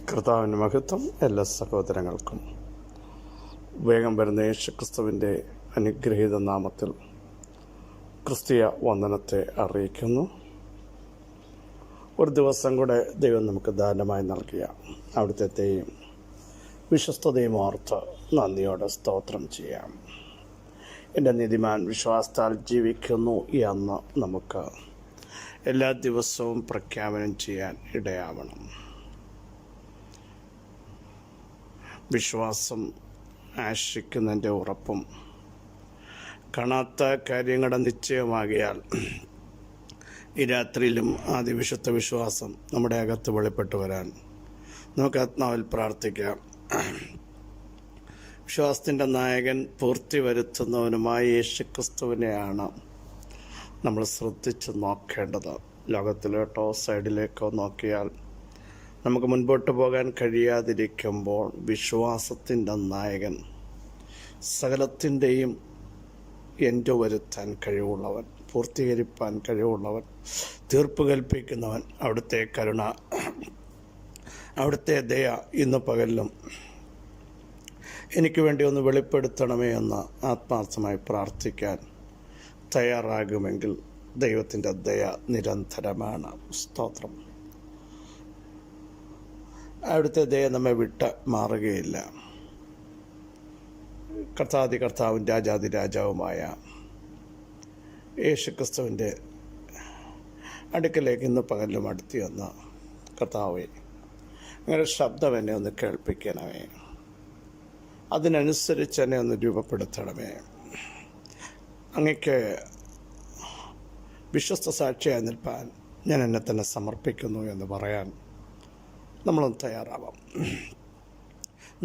കർത്താവിൻ്റെ മഹത്വം എല്ലാ സഹോദരങ്ങൾക്കും. വേഗം വരുന്ന യേശുക്രിസ്തുവിൻ്റെ അനുഗ്രഹീത നാമത്തിൽ ക്രിസ്തീയ വന്ദനത്തെ അറിയിക്കുന്നു. ഒരു ദിവസം കൂടെ ദൈവം നമുക്ക് ദാനമായി നൽകിയ അവിടുത്തെയും വിശ്വസ്തതയും ഓർത്ത് നന്ദിയോടെ സ്തോത്രം ചെയ്യാം. എൻ്റെ നീതിമാൻ വിശ്വാസത്താൽ ജീവിക്കുന്നു എന്ന് നമുക്ക് എല്ലാ ദിവസവും പ്രഖ്യാപനം ചെയ്യാൻ ഇടയാവണം. വിശ്വാസം ആശ്രയിക്കുന്നതിൻ്റെ ഉറപ്പും കാണാത്ത കാര്യങ്ങളുടെ നിശ്ചയമാകിയാൽ ഈ രാത്രിയിലും അതിവിശുദ്ധ വിശ്വാസം നമ്മുടെ അകത്ത് വെളിപ്പെട്ടു വരാൻ നമുക്ക് ആത്മാവിൽ പ്രാർത്ഥിക്കാം. വിശ്വാസത്തിൻ്റെ നായകൻ പൂർത്തി വരുത്തുന്നവനുമായ യേശുക്രിസ്തുവിനെയാണ് നമ്മൾ ശ്രദ്ധിച്ച് നോക്കേണ്ടത്. ലോകത്തിലോട്ടോ സൈഡിലേക്കോ നോക്കിയാൽ നമുക്ക് മുൻപോട്ട് പോകാൻ കഴിയാതിരിക്കുമ്പോൾ വിശ്വാസത്തിൻ്റെ നായകൻ, സകലത്തിൻ്റെയും എൻഡ് വരുത്താൻ കഴിവുള്ളവൻ, പൂർത്തീകരിപ്പാൻ കഴിവുള്ളവൻ, തീർപ്പ് കൽപ്പിക്കുന്നവൻ, അവിടുത്തെ കരുണ, അവിടുത്തെ ദയ ഇന്ന് പകലിലും എനിക്ക് വേണ്ടി ഒന്ന് വെളിപ്പെടുത്തണമേ എന്ന് ആത്മാർത്ഥമായി പ്രാർത്ഥിക്കാൻ തയ്യാറാകുമെങ്കിൽ ദൈവത്തിൻ്റെ ദയ നിരന്തരമാണ്. സ്തോത്രം. അവിടുത്തെ ദയ നമ്മെ വിട്ട് മാറുകയില്ല. കർത്താവും രാജാതി രാജാവുമായ യേശുക്രിസ്തുവിൻ്റെ അടുക്കലേക്ക് ഇന്ന് പകലും അടുത്തി വന്ന കർത്താവേ, അങ്ങനെ ശബ്ദം എന്നെ ഒന്ന് കേൾപ്പിക്കണമേ, അതിനനുസരിച്ച് എന്നെ ഒന്ന് രൂപപ്പെടുത്തണമേ. അങ്ങയ്ക്ക് വിശ്വസ്ത സാക്ഷിയായി നിൽപ്പാൻ ഞാൻ എന്നെ തന്നെ സമർപ്പിക്കുന്നു എന്ന് പറയാൻ നമ്മളൊന്ന് തയ്യാറാവാം.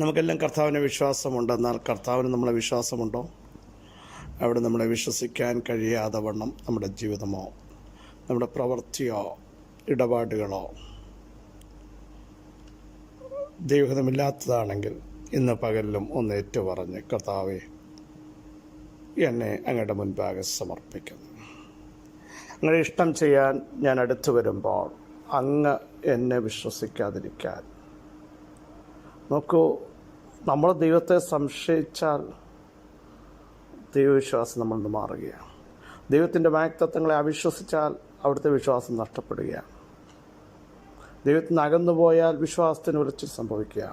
നമുക്കെല്ലാം കർത്താവിന് വിശ്വാസമുണ്ടെന്നാൽ കർത്താവിന് നമ്മളെ വിശ്വാസമുണ്ടോ? അവിടെ നമ്മളെ വിശ്വസിക്കാൻ കഴിയാതെ വണ്ണം നമ്മുടെ ജീവിതമോ നമ്മുടെ പ്രവൃത്തിയോ ഇടപാടുകളോ ദൈവഹിതമില്ലാത്തതാണെങ്കിൽ ഇന്ന് പകലിലും ഒന്ന് ഏറ്റുപറഞ്ഞ്, കർത്താവേ, എന്നെ അങ്ങയുടെ മുൻപാകെ സമർപ്പിക്കുന്നു. അങ്ങനെ ഇഷ്ടം ചെയ്യാൻ ഞാൻ അടുത്തു വരുമ്പോൾ അങ്ങ് എന്നെ വിശ്വസിക്കാതിരിക്കാൻ നോക്കൂ. നമ്മൾ ദൈവത്തെ സംശയിച്ചാൽ ദൈവവിശ്വാസം നമ്മളിൽ നിന്ന് മാറുകയാണ്. ദൈവത്തിൻ്റെ വാഗ്ദത്തങ്ങളെ അവിശ്വസിച്ചാൽ അവിടുത്തെ വിശ്വാസം നഷ്ടപ്പെടുകയാണ്. ദൈവത്തിൽ നിന്ന് അകന്നുപോയാൽ വിശ്വാസത്തിന് ഉലച്ചിൽ സംഭവിക്കുക.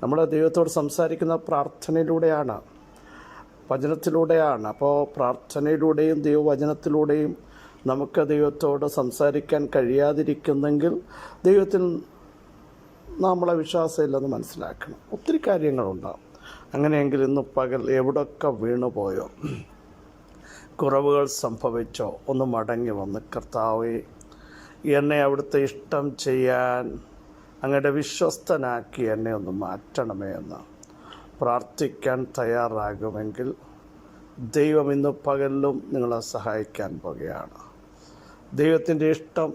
നമ്മൾ ദൈവത്തോട് സംസാരിക്കുന്ന പ്രാർത്ഥനയിലൂടെയാണ്, വചനത്തിലൂടെയാണ്. അപ്പോൾ പ്രാർത്ഥനയിലൂടെയും ദൈവവചനത്തിലൂടെയും നമുക്ക് ദൈവത്തോട് സംസാരിക്കാൻ കഴിയാതിരിക്കുന്നെങ്കിൽ ദൈവത്തിൽ നമ്മളെ വിശ്വാസമില്ലെന്ന് മനസ്സിലാക്കണം. ഒത്തിരി കാര്യങ്ങളുണ്ടാകും. അങ്ങനെയെങ്കിൽ ഇന്ന് പകൽ എവിടെയൊക്കെ വീണുപോയോ, കുറവുകൾ സംഭവിച്ചോ, ഒന്ന് മടങ്ങി വന്ന്, കർത്താവേ, എന്നെ അവിടുത്തെ ഇഷ്ടം ചെയ്യാൻ അങ്ങയുടെ വിശ്വസ്തനാക്കി എന്നെ ഒന്ന് മാറ്റണമേ എന്ന് പ്രാർത്ഥിക്കാൻ തയ്യാറാകുമെങ്കിൽ ദൈവം ഇന്ന് പകലിലും നിങ്ങളെ സഹായിക്കാൻ പോകുകയാണ്. ദൈവത്തിൻ്റെ ഇഷ്ടം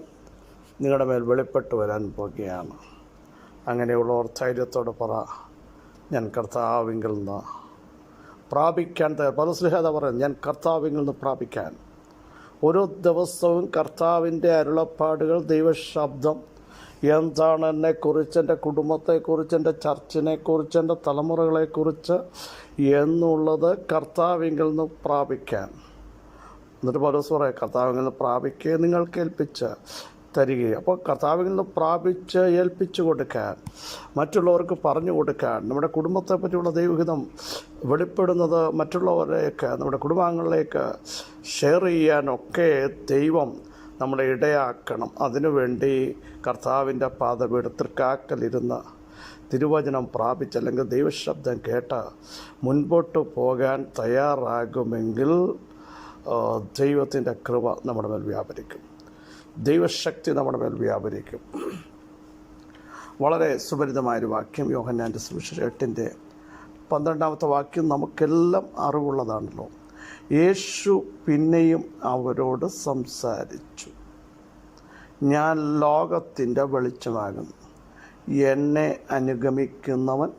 നിങ്ങളുടെ മേൽ വെളിപ്പെട്ട് വരാൻ പോകുകയാണ്. അങ്ങനെയുള്ളവർ ധൈര്യത്തോടെ പറ, ഞാൻ കർത്താവിങ്കിൽ നിന്ന് പ്രാപിക്കാൻ പൗലോസ്ലീഹ പറയുന്നത്, ഞാൻ കർത്താവിങ്കിൽ നിന്ന് പ്രാപിക്കാൻ. ഓരോ ദിവസവും കർത്താവിൻ്റെ അരുളപ്പാടുകൾ, ദൈവശബ്ദം എന്താണ് എന്നെക്കുറിച്ച്, എൻ്റെ കുടുംബത്തെക്കുറിച്ച്, എൻ്റെ ചർച്ചിനെക്കുറിച്ച്, എൻ്റെ തലമുറകളെക്കുറിച്ച് എന്നുള്ളത് കർത്താവിങ്കിൽ നിന്ന് പ്രാപിക്കാൻ. എന്നിട്ട് പൗലോസ് പറയാം, കർത്താവിൽ നിന്ന് പ്രാപിക്കുക, നിങ്ങൾക്ക് ഏൽപ്പിച്ച് തരികയും. അപ്പോൾ കർത്താവിൽ നിന്ന് പ്രാപിച്ച് ഏൽപ്പിച്ചു കൊടുക്കാൻ, മറ്റുള്ളവർക്ക് പറഞ്ഞു കൊടുക്കാൻ, നമ്മുടെ കുടുംബത്തെ പറ്റിയുള്ള ദൈവഹിതം വെളിപ്പെടുന്നത് മറ്റുള്ളവരേക്ക്, നമ്മുടെ കുടുംബാംഗങ്ങളിലേക്ക് ഷെയർ ചെയ്യാനൊക്കെ ദൈവം നമ്മളെ ഇടയാക്കണം. അതിനുവേണ്ടി കർത്താവിൻ്റെ പാദപീഠത്തിൽക്കാക്കലിരുന്ന് തിരുവചനം പ്രാപിച്ച് അല്ലെങ്കിൽ ദൈവശബ്ദം കേട്ട് മുൻപോട്ട് പോകാൻ തയ്യാറാകുമെങ്കിൽ ദൈവത്തിൻ്റെ കൃപ നമ്മുടെ മേൽ വ്യാപരിക്കും, ദൈവശക്തി നമ്മുടെ മേൽ വ്യാപരിക്കും. വളരെ സുപരിതമായൊരു വാക്യം, യോഹന്നാൻ്റെ സുവിശേഷം 8:12 വാക്യം നമുക്കെല്ലാം അറിവുള്ളതാണല്ലോ. യേശു പിന്നെയും അവരോട് സംസാരിച്ചു, ഞാൻ ലോകത്തിൻ്റെ വെളിച്ചമാകുന്നു, എന്നെ അനുഗമിക്കുന്നവൻ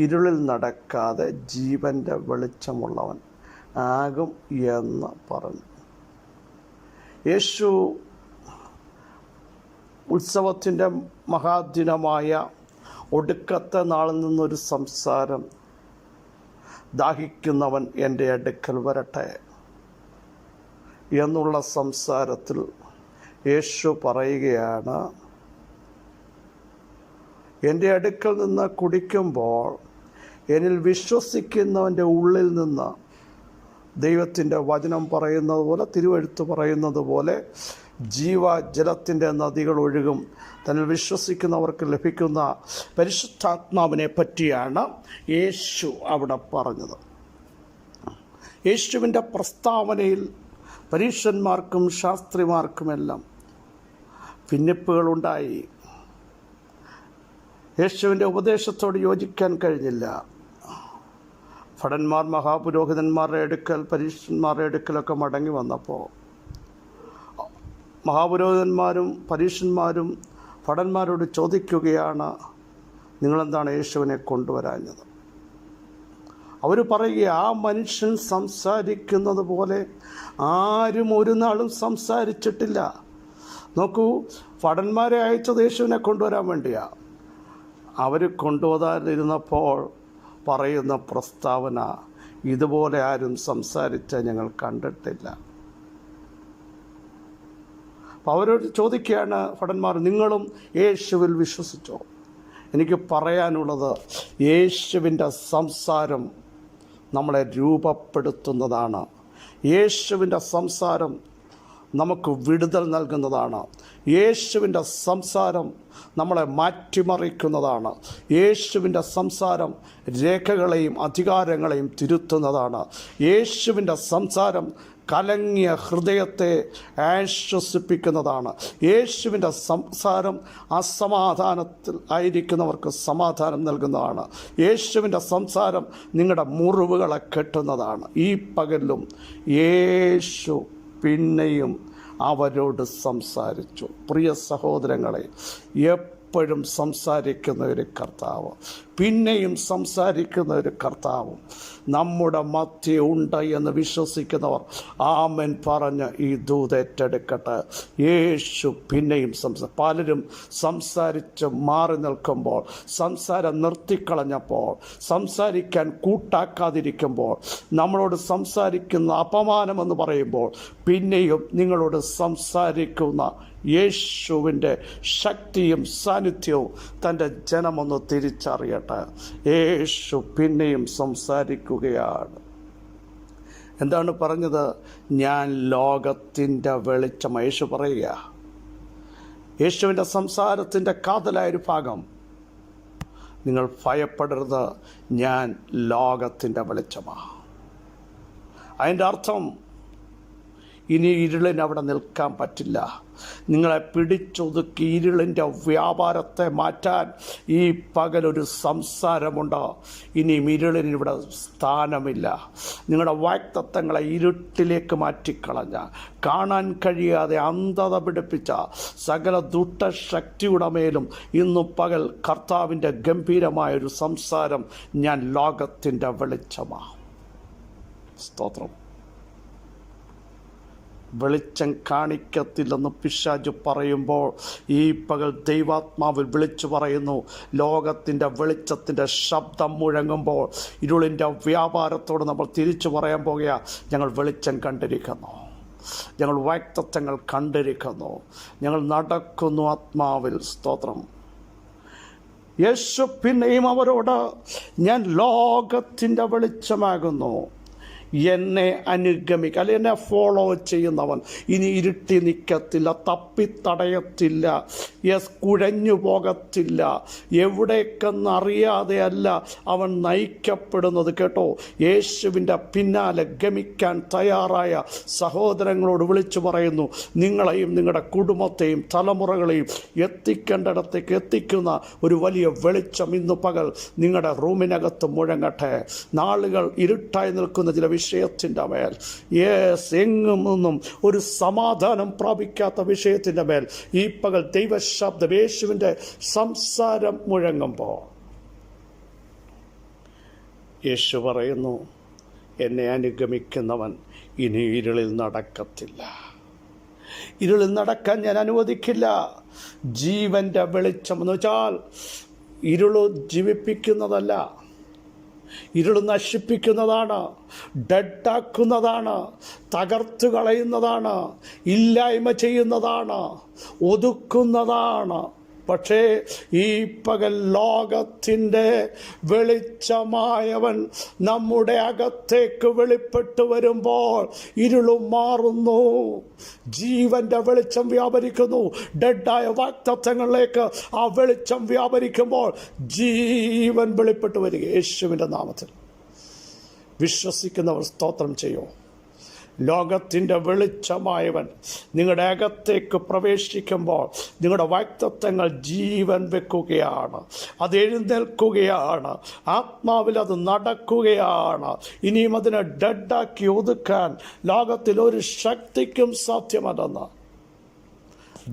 ഇരുളിൽ നടക്കാതെ ജീവൻ്റെ വെളിച്ചമുള്ളവൻ ആകും എന്ന് പറഞ്ഞു. യേശു ഉത്സവത്തിൻ്റെ മഹാദിനമായ ഒടുക്കത്തെ നാളിൽ നിന്നൊരു സംസാരം, ദാഹിക്കുന്നവൻ എൻ്റെ അടുക്കൽ വരട്ടെ എന്നുള്ള സംസാരത്തിൽ യേശു പറയുകയാണ്, എൻ്റെ അടുക്കൽ നിന്ന് കുടിക്കുമ്പോൾ എന്നിൽ വിശ്വസിക്കുന്നവൻ്റെ ഉള്ളിൽ നിന്ന് ദൈവത്തിൻ്റെ വചനം പറയുന്നത് പോലെ, തിരുവെഴുത്ത് പറയുന്നത് പോലെ ജീവജലത്തിൻ്റെ നദികൾ ഒഴുകും. തന്നിൽ വിശ്വസിക്കുന്നവർക്ക് ലഭിക്കുന്ന പരിശുദ്ധാത്മാവിനെ പറ്റിയാണ് യേശു അവിടെ പറഞ്ഞത്. യേശുവിൻ്റെ പ്രസ്താവനയിൽ പരീശന്മാർക്കും ശാസ്ത്രിമാർക്കുമെല്ലാം ഭിന്നിപ്പുകളുണ്ടായി. യേശുവിൻ്റെ ഉപദേശത്തോട് യോജിക്കാൻ കഴിഞ്ഞില്ല. ഭടന്മാർ മഹാപുരോഹിതന്മാരുടെ അടുക്കൽ, പരീശന്മാരുടെ അടുക്കലൊക്കെ മടങ്ങി വന്നപ്പോൾ മഹാപുരോഹിതന്മാരും പരീശന്മാരും ഭടന്മാരോട് ചോദിക്കുകയാണ്, നിങ്ങളെന്താണ് യേശുവിനെ കൊണ്ടുവരാഞ്ഞത്? അവർ പറയുക, ആ മനുഷ്യൻ സംസാരിക്കുന്നത് പോലെ ആരും ഒരു നാളും സംസാരിച്ചിട്ടില്ല. നോക്കൂ, ഭടന്മാരെ അയച്ചത് യേശുവിനെ കൊണ്ടുവരാൻ വേണ്ടിയാണ്. അവർ കൊണ്ടുവരാനിരുന്നപ്പോൾ പറയുന്ന പ്രസ്താവന, ഇതുപോലെ ആരും സംസാരിച്ച ഞങ്ങൾ കണ്ടിട്ടില്ല. അപ്പോൾ അവരോട് ചോദിക്കുകയാണ് ഭടന്മാർ, നിങ്ങളും യേശുവിൽ വിശ്വസിച്ചോ? എനിക്ക് പറയാനുള്ളത്, യേശുവിൻ്റെ സംസാരം നമ്മളെ രൂപപ്പെടുത്തുന്നതാണ്. യേശുവിൻ്റെ സംസാരം നമുക്ക് വിടുതൽ നൽകുന്നതാണ്. യേശുവിൻ്റെ സംസാരം നമ്മളെ മാറ്റിമറിക്കുന്നതാണ്. യേശുവിൻ്റെ സംസാരം രേഖകളെയും അധികാരങ്ങളെയും തിരുത്തുന്നതാണ്. യേശുവിൻ്റെ സംസാരം കലങ്ങിയ ഹൃദയത്തെ ആശ്വസിപ്പിക്കുന്നതാണ്. യേശുവിൻ്റെ സംസാരം അസമാധാനത്തിൽ ആയിരിക്കുന്നവർക്ക് സമാധാനം നൽകുന്നതാണ്. യേശുവിൻ്റെ സംസാരം നിങ്ങളുടെ മുറിവുകളെ കെട്ടുന്നതാണ്. ഈ പകലിലും യേശു പിന്നെയും അവരോട് സംസാരിച്ചു. പ്രിയ സഹോദരങ്ങളെ, എപ്പോഴും സംസാരിക്കുന്ന ഒരു കർത്താവ്, പിന്നെയും സംസാരിക്കുന്ന ഒരു കർത്താവും നമ്മുടെ മധ്യേ ഉണ്ട് എന്ന് വിശ്വസിക്കുന്നവർ ആമേൻ പറഞ്ഞ് ഈ ദൂതേറ്റെടുക്കട്ടെ. യേശു പിന്നെയും പലരും സംസാരിച്ച് മാറി നിൽക്കുമ്പോൾ, സംസാരം നിർത്തിക്കളഞ്ഞപ്പോൾ, സംസാരിക്കാൻ കൂട്ടാക്കാതിരിക്കുമ്പോൾ, നമ്മളോട് സംസാരിക്കുന്ന അപമാനമെന്ന് പറയുമ്പോൾ പിന്നെയും നിങ്ങളോട് സംസാരിക്കുന്ന യേശുവിൻ്റെ ശക്തിയും സാന്നിധ്യവും തൻ്റെ ജനമൊന്ന് തിരിച്ചറിയട്ടെ. യേശു പിന്നെയും സംസാരിക്കുകയാണ്. എന്താണ് പറഞ്ഞത്? ഞാൻ ലോകത്തിൻ്റെ വെളിച്ചം. യേശു പറയുക, യേശുവിൻ്റെ സംസാരത്തിൻ്റെ കാതലായൊരു ഭാഗം, നിങ്ങൾ ഭയപ്പെടരുത്, ഞാൻ ലോകത്തിൻ്റെ വെളിച്ചമാണ്. അതിൻ്റെ അർത്ഥം, ഇനി ഇരുളിന് അവിടെ നിൽക്കാൻ പറ്റില്ല. നിങ്ങളെ പിടിച്ചൊതുക്കി ഇരുളിൻ്റെ വ്യാപാരത്തെ മാറ്റാൻ ഈ പകലൊരു സംസാരമുണ്ട്. ഇനിയും ഇരുളിന് ഇവിടെ സ്ഥാനമില്ല. നിങ്ങളുടെ വാക്തത്വങ്ങളെ ഇരുട്ടിലേക്ക് മാറ്റിക്കളഞ്ഞ, കാണാൻ കഴിയാതെ അന്ധത പിടിപ്പിച്ച സകല ദുഷ്ടശക്തിയുടെ മേലും ഇന്നു പകൽ കർത്താവിൻ്റെ ഗംഭീരമായൊരു സംസാരം, ഞാൻ ലോകത്തിൻ്റെ വെളിച്ചമാണ്. സ്തോത്രം. വെളിച്ചം കാണിക്കത്തില്ലെന്ന് പിശാച് പറയുമ്പോൾ ഈ പകൽ ദൈവാത്മാവിൽ വിളിച്ചു പറയുന്നു, ലോകത്തിൻ്റെ വെളിച്ചത്തിൻ്റെ ശബ്ദം മുഴങ്ങുമ്പോൾ ഇരുളിൻ്റെ വ്യാപാരത്തോട് നമ്മൾ തിരിച്ചു പറയാൻ പോകുക, ഞങ്ങൾ വെളിച്ചം കണ്ടിരിക്കുന്നു, ഞങ്ങൾ വാക്തത്വങ്ങൾ കണ്ടിരിക്കുന്നു, ഞങ്ങൾ നടക്കുന്നു ആത്മാവിൽ. സ്തോത്രം. യേശു പിന്നെയും അവരോട്, ഞാൻ ലോകത്തിൻ്റെ വെളിച്ചമാകുന്നു, എന്നെ അനുഗമിക്കുക, അല്ലെങ്കിൽ എന്നെ ഫോളോ ചെയ്യുന്നവൻ ഇനി ഇരുട്ടി നിൽക്കത്തില്ല, തപ്പിത്തടയത്തില്ല, കുഴഞ്ഞു പോകത്തില്ല. എവിടേക്കെന്നറിയാതെയല്ല അവൻ നയിക്കപ്പെടുന്നത്. കേട്ടോ, യേശുവിൻ്റെ പിന്നാലെ ഗമിക്കാൻ തയ്യാറായ സഹോദരങ്ങളോട് വിളിച്ചു പറയുന്നു, നിങ്ങളെയും നിങ്ങളുടെ കുടുംബത്തെയും തലമുറകളെയും എത്തിക്കേണ്ടിടത്തേക്ക് എത്തിക്കുന്ന ഒരു വലിയ വെളിച്ചം ഇന്ന് പകൽ നിങ്ങളുടെ റൂമിനകത്ത് മുഴങ്ങട്ടെ. നാളുകൾ ഇരുട്ടായി നിൽക്കുന്ന ചില വിഷയത്തിൻ്റെ മേൽ, എങ്ങും നിന്നും ഒരു സമാധാനം പ്രാപിക്കാത്ത വിഷയത്തിൻ്റെ മേൽ ഈ പകൽ ദൈവശബ്ദം, യേശുവിൻ്റെ സംസാരം മുഴങ്ങുമ്പോൾ യേശു പറയുന്നു, എന്നെ അനുഗമിക്കുന്നവൻ ഇനി ഇരുളിൽ നടക്കത്തില്ല. ഇരുളിൽ നടക്കാൻ ഞാൻ അനുവദിക്കില്ല. ജീവൻ്റെ വെളിച്ചം എന്ന് വെച്ചാൽ ഇരുള് ജീവിപ്പിക്കുന്നതല്ല, ഇരുൾ നശിപ്പിക്കുന്നതാണ്, ഡെഡാക്കുന്നതാണ്, തകർത്തു കളയുന്നതാണ്, ഇല്ലായ്മ ചെയ്യുന്നതാണ്, ഒതുക്കുന്നതാണ്. പക്ഷേ ഈ പകൽ ലോകത്തിൻ്റെ വെളിച്ചമായവൻ നമ്മുടെ അകത്തേക്ക് വെളിപ്പെട്ടു വരുമ്പോൾ ഇരുളും മാറുന്നു, ജീവൻ്റെ വെളിച്ചം വ്യാപരിക്കുന്നു. ഡെഡായ വാഗ്ദത്തങ്ങളിലേക്ക് ആ വെളിച്ചം വ്യാപരിക്കുമ്പോൾ ജീവൻ വെളിപ്പെട്ടു വരിക. യേശുവിൻ്റെ നാമത്തിൽ വിശ്വസിക്കുന്നവർ സ്തോത്രം ചെയ്യൂ. ലോകത്തിൻ്റെ വെളിച്ചമായവൻ നിങ്ങളുടെ അകത്തേക്ക് പ്രവേശിക്കുമ്പോൾ നിങ്ങളുടെ വാഗ്ദത്തങ്ങൾ ജീവൻ വെക്കുകയാണ്, അത് എഴുന്നേൽക്കുകയാണ്, ആത്മാവിൽ അത് നടക്കുകയാണ്. ഇനിയും അതിനെ ഡെഡാക്കി ഒതുക്കാൻ ലോകത്തിൽ ഒരു ശക്തിക്കും സാധ്യമല്ലെന്ന്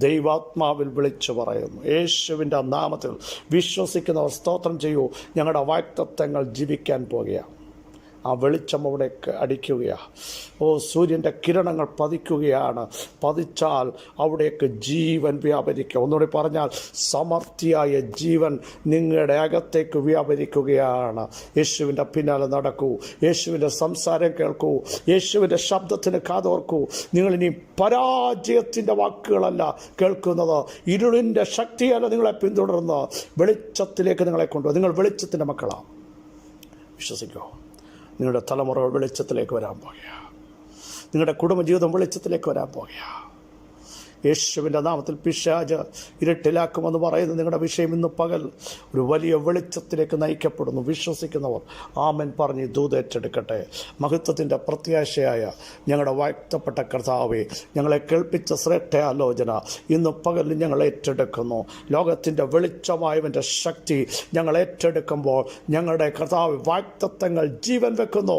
ദൈവാത്മാവിൽ വിളിച്ചു പറയുന്നു. യേശുവിൻ്റെ നാമത്തിൽ വിശ്വസിക്കുന്നവർ സ്തോത്രം ചെയ്യൂ. ഞങ്ങളുടെ വാഗ്ദത്തങ്ങൾ ജീവിക്കാൻ പോകുകയാണ്. ആ വെളിച്ചം അവിടേക്ക് അടിക്കുകയാണ്. സൂര്യൻ്റെ കിരണങ്ങൾ പതിക്കുകയാണ്. പതിച്ചാൽ അവിടേക്ക് ജീവൻ വ്യാപരിക്കുക. ഒന്നുകൂടി പറഞ്ഞാൽ സമർത്ഥിയായ ജീവൻ നിങ്ങളുടെ അകത്തേക്ക് വ്യാപരിക്കുകയാണ്. യേശുവിൻ്റെ പിന്നാലെ നടക്കൂ, യേശുവിൻ്റെ സംസാരം കേൾക്കൂ, യേശുവിൻ്റെ ശബ്ദത്തിന് കാതോർക്കൂ. നിങ്ങളിനി പരാജയത്തിൻ്റെ വാക്കുകളല്ല കേൾക്കുന്നത്, ഇരുളിൻ്റെ ശക്തിയല്ല നിങ്ങളെ പിന്തുടർന്ന് വെളിച്ചത്തിലേക്ക് നിങ്ങളെ കൊണ്ടുപോകും. നിങ്ങൾ വെളിച്ചത്തിൻ്റെ മക്കളാണ്. വിശ്വസിക്കൂ. നിങ്ങളുടെ തലമുറകൾ വെളിച്ചത്തിലേക്ക് വരാൻ പോകുക. നിങ്ങളുടെ കുടുംബജീവിതം വെളിച്ചത്തിലേക്ക് വരാൻ പോകുക. യേശുവിൻ്റെ നാമത്തിൽ പിശാച് ഇരുട്ടിലാക്കുമെന്ന് പറയുന്ന നിങ്ങളുടെ വിഷയം ഇന്ന് പകൽ ഒരു വലിയ വെളിച്ചത്തിലേക്ക് നയിക്കപ്പെടുന്നു. വിശ്വസിക്കുന്നവർ ആമേൻ പറഞ്ഞ് ദൂതേറ്റെടുക്കട്ടെ. മഹത്വത്തിൻ്റെ പ്രത്യാശയായ ഞങ്ങളുടെ വാഴ്ത്തപ്പെട്ട കർത്താവേ, ഞങ്ങളെ കേൾപ്പിച്ച ശ്രേഷ്ഠ ആലോചന ഇന്ന് പകൽ ഞങ്ങൾ ഏറ്റെടുക്കുന്നു. ലോകത്തിൻ്റെ വെളിച്ചമായവൻ്റെ ശക്തി ഞങ്ങൾ ഏറ്റെടുക്കുമ്പോൾ ഞങ്ങളുടെ കർത്താവ് വാഗ്ദത്തങ്ങൾ ജീവൻ വെക്കുന്നു,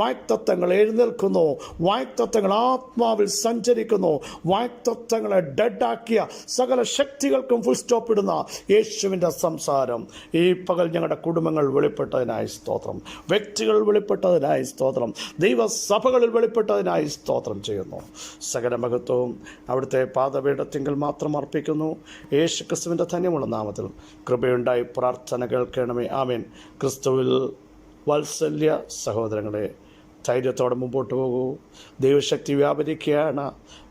വാഗ്ദത്തങ്ങൾ എഴുന്നേൽക്കുന്നു, വാഗ്ദത്തങ്ങൾ ആത്മാവിൽ സഞ്ചരിക്കുന്നു, വാഗ്ദത്തങ്ങൾ ഡെഡാക്കിയ സകല ശക്തികൾക്കും ഫുൾ സ്റ്റോപ്പ് ഇടുന്ന യേശുവിൻ്റെ സംസാരം ഈ പകൽ ഞങ്ങളുടെ കുടുംബങ്ങൾ വെളിപ്പെട്ടതിനായി സ്തോത്രം, വ്യക്തികൾ വെളിപ്പെട്ടതിനായി സ്തോത്രം, ദൈവസഭകളിൽ വെളിപ്പെട്ടതിനായി സ്തോത്രം ചെയ്യുന്നു. സകല മഹത്വവും അവിടുത്തെ പാദപീഠത്തിങ്കിൽ മാത്രം അർപ്പിക്കുന്നു. യേശു ക്രിസ്തുവിൻ്റെ ധന്യമുള്ള നാമത്തിൽ കൃപയുണ്ടായി പ്രാർത്ഥന കേൾക്കണമേ. ആമേൻ. ക്രിസ്തുവിൽ വാത്സല്യ സഹോദരങ്ങളെ, ധൈര്യത്തോടെ മുമ്പോട്ട് പോകൂ. ദൈവശക്തി വ്യാപരിക്കുകയാണ്.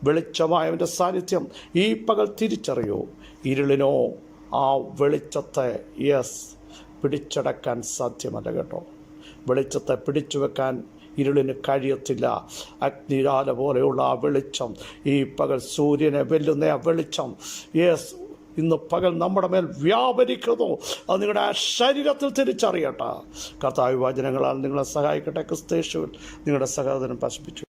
വെളിച്ചമായവൻ്റെ സാന്നിധ്യം ഈ പകൽ തിരിച്ചറിയൂ. ഇരുളിനോ ആ വെളിച്ചത്തെ പിടിച്ചടക്കാൻ സാധ്യമല്ല കേട്ടോ. വെളിച്ചത്തെ പിടിച്ചു വെക്കാൻ ഇരുളിന് കഴിയത്തില്ല. അഗ്നിരാല പോലെയുള്ള ആ വെളിച്ചം, ഈ പകൽ സൂര്യനെ വെല്ലുന്ന ആ വെളിച്ചം ഇന്ന് പകൽ നമ്മുടെ മേൽ വ്യാപരിക്കുന്നു. അത് നിങ്ങളുടെ ആ ശരീരത്തിൽ തിരിച്ചറിയട്ടെ. കർത്താവ് വചനങ്ങളാൽ നിങ്ങളെ സഹായിക്കട്ടെ. ക്രിസ്തയേശുവിൽ നിങ്ങളുടെ സഹോദരൻ പ്രശംസിച്ചു.